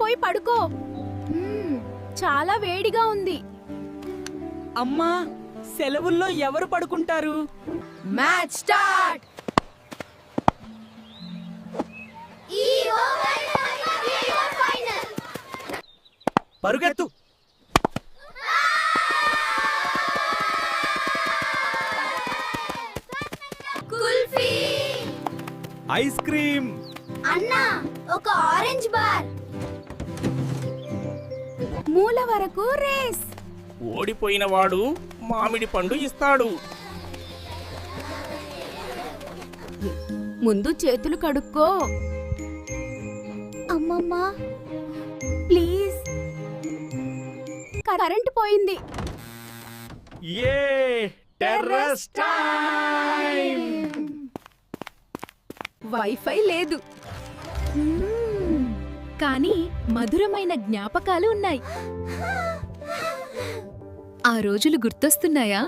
పోయి పడుకో. చాలా వేడిగా ఉంది. అమ్మా, సెలవుల్లో ఎవరు పడుకుంటారు? Match start. పరుగెత్తు. కుల్ఫీ. Ice cream. అన్నా, ఒక ఆరెంజ్ బార్. మూల వరకు రేస్. ఓడిపోయిన వాడు మామిడి పండు ఇస్తాడు. ముందు చేతులు కడుక్కో. అమ్మమ్మా, ప్లీజ్. కరెంట్ పోయింది. ఏ టెర్రస్ టైం. వైఫై లేదు, కానీ మధురమైన జ్ఞాపకాలు ఉన్నాయి. ఆ రోజులు గుర్తొస్తున్నాయా?